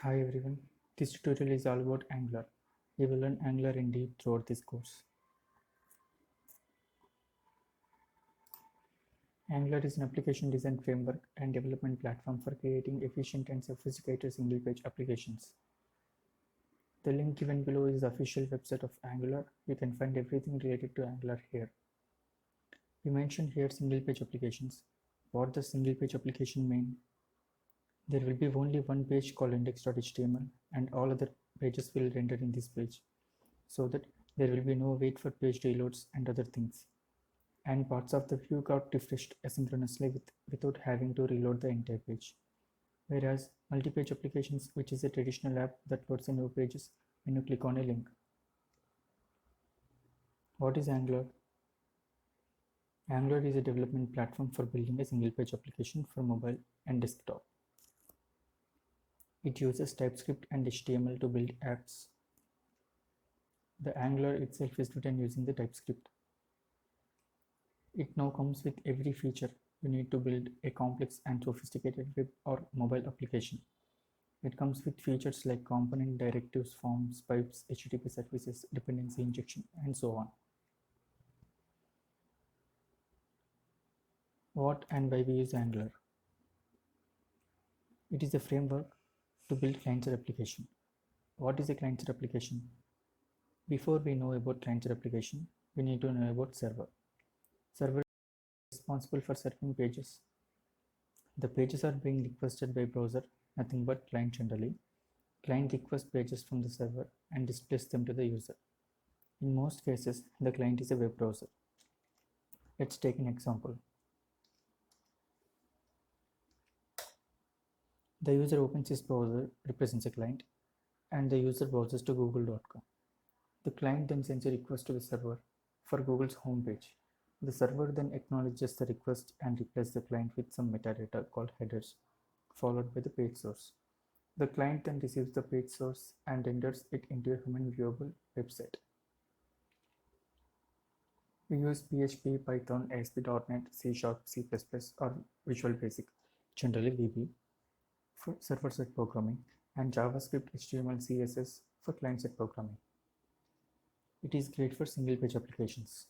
Hi everyone, this tutorial is all about Angular. We will learn Angular in deep throughout this course. Angular is an application design framework and development platform for creating efficient and sophisticated single-page applications. The link given below is the official website of Angular. You can find everything related to Angular here. We mentioned here single-page applications. What does single-page application mean? There will be only one page called index.html and all other pages will render in this page, so that there will be no wait for page reloads and other things. And parts of the view got refreshed asynchronously without having to reload the entire page. Whereas multi-page applications, which is a traditional app that loads the new pages when you click on a link. What is Angular? Angular is a development platform for building a single-page application for mobile and desktop. It uses TypeScript and HTML to build apps. The Angular itself is written using the TypeScript. It now comes with every feature you need to build a complex and sophisticated web or mobile application. It comes with features like component directives, forms, pipes, HTTP services, dependency injection, and so on. What and why we use Angular? It is a framework to build client-side application. What is a client-side application? Before we know about client-side application, we need to know about server. Server is responsible for serving pages. The pages are being requested by browser, nothing but client generally. Client requests pages from the server and displays them to the user. In most cases, the client is a web browser. Let's take an example. The user opens his browser, represents a client, and the user browses to google.com. The client then sends a request to the server for Google's homepage. The server then acknowledges the request and replies the client with some metadata called headers, followed by the page source. The client then receives the page source and renders it into a human viewable website. We use PHP, Python, ASP.NET, C#, C++, or Visual Basic, generally VB, for server-side programming, and JavaScript, HTML, CSS for client-side programming. It is great for single-page applications.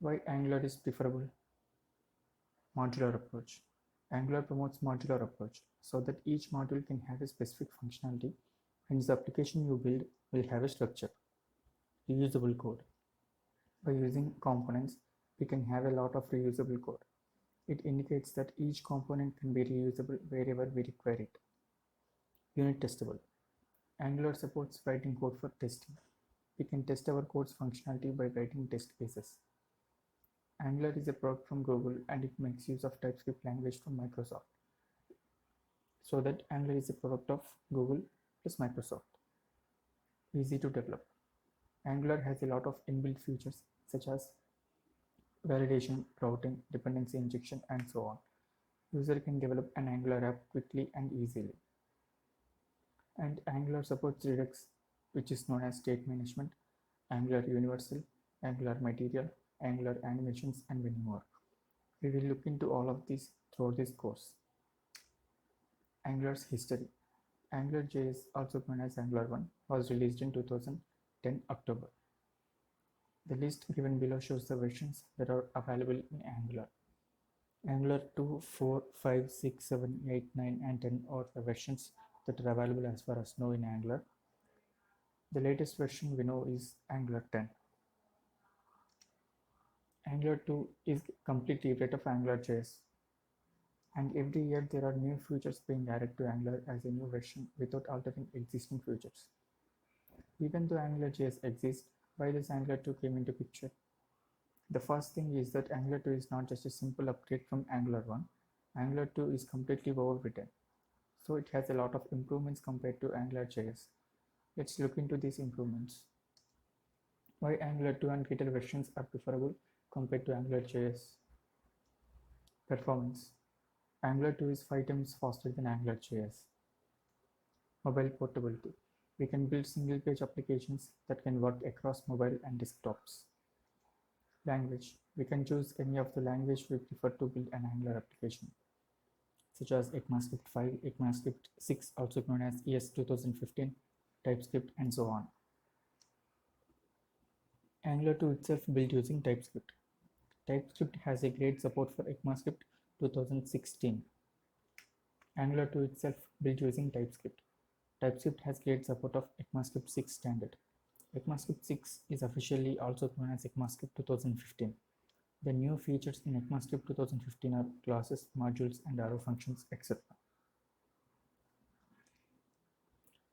Why Angular is preferable? Modular approach. Angular promotes modular approach so that each module can have a specific functionality, and the application you build will have a structure. Reusable code. By using components, we can have a lot of reusable code. It indicates that each component can be reusable wherever we require it. Unit testable. Angular supports writing code for testing. We can test our code's functionality by writing test cases. Angular is a product from Google and it makes use of TypeScript language from Microsoft. So that Angular is a product of Google plus Microsoft. Easy to develop. Angular has a lot of inbuilt features such as validation, routing, dependency injection, and so on. User can develop an Angular app quickly and easily. And Angular supports Redux, which is known as state management, Angular Universal, Angular Material, Angular Animations, and many more. We will look into all of these throughout this course. Angular's history. AngularJS, also known as Angular 1, was released in 2010 October. The list given below shows the versions that are available in Angular. Angular 2, 4, 5, 6, 7, 8, 9, and 10 are the versions that are available as far as now in Angular. The latest version we know is Angular 10. Angular 2 is complete rewrite of AngularJS, and every year there are new features being added to Angular as a new version without altering existing features. Even though AngularJS exists, why does Angular 2 came into picture? The first thing is that Angular 2 is not just a simple upgrade from Angular 1. Angular 2 is completely overwritten, so it has a lot of improvements compared to AngularJS. Let's look into these improvements. Why Angular 2 and later versions are preferable compared to AngularJS? Performance. Angular 2 is 5 times faster than AngularJS. Mobile portability. We can build single-page applications that can work across mobile and desktops. Language. We can choose any of the language we prefer to build an Angular application. such as ECMAScript 5, ECMAScript 6, also known as ES 2015, TypeScript, and so on. Angular 2 itself built using TypeScript. TypeScript has a great support for ECMAScript 2016. Angular 2 itself built using TypeScript. TypeScript has great support of ECMAScript 6 standard. ECMAScript 6 is officially also known as ECMAScript 2015. The new features in ECMAScript 2015 are classes, modules, and arrow functions, etc.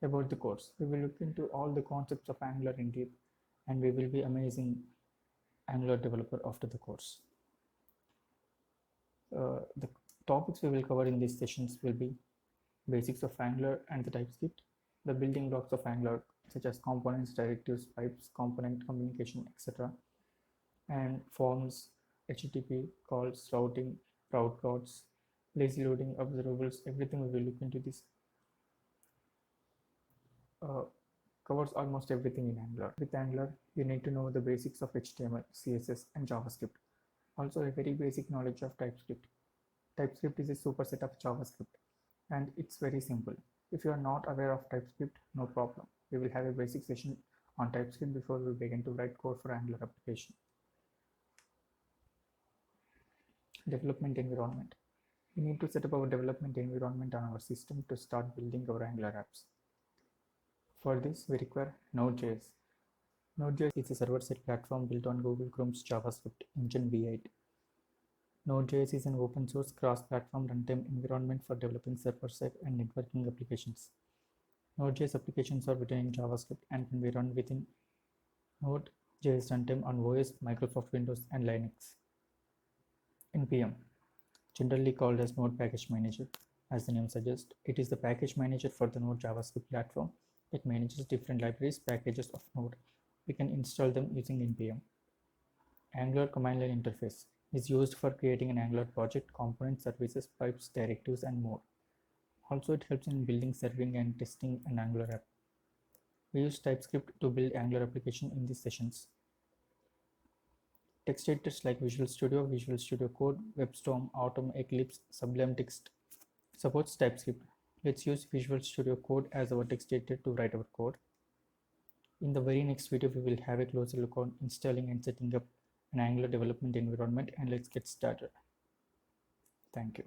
About the course, we will look into all the concepts of Angular in deep, and we will be amazing Angular developer after the course. The topics we will cover in these sessions will be basics of Angular and the TypeScript, the building blocks of Angular such as components, directives, pipes, component communication, etc., and forms, HTTP calls, routing, route plots, lazy loading, observables, everything we will look into this. Covers almost everything in Angular. With Angular, you need to know the basics of HTML, CSS, and JavaScript. Also, a very basic knowledge of TypeScript. TypeScript is a superset of JavaScript, and it's very simple. If you are not aware of TypeScript, no problem. We will have a basic session on TypeScript before we begin to write code for Angular application. Development environment. We need to set up our development environment on our system to start building our Angular apps. For this, we require Node.js. Node.js is a server-side platform built on Google Chrome's JavaScript engine V8. Node.js is an open-source cross-platform runtime environment for developing server-side and networking applications. Node.js applications are written in JavaScript and can be run within Node.js runtime on OS, Microsoft Windows, and Linux. NPM, generally called as Node Package Manager, as the name suggests, it is the package manager for the Node JavaScript platform. It manages different libraries, packages of Node. We can install them using NPM. Angular command line interface is used for creating an Angular project, components, services, pipes, directives, and more. Also, it helps in building, serving, and testing an Angular app. We use TypeScript to build Angular application in these sessions. Text editors like Visual Studio Code, WebStorm, Atom, Eclipse, Sublime Text supports TypeScript. Let's use Visual Studio Code as our text editor to write our code. In the very next video, we will have a closer look on installing and setting up an Angular development environment, and let's get started. Thank you.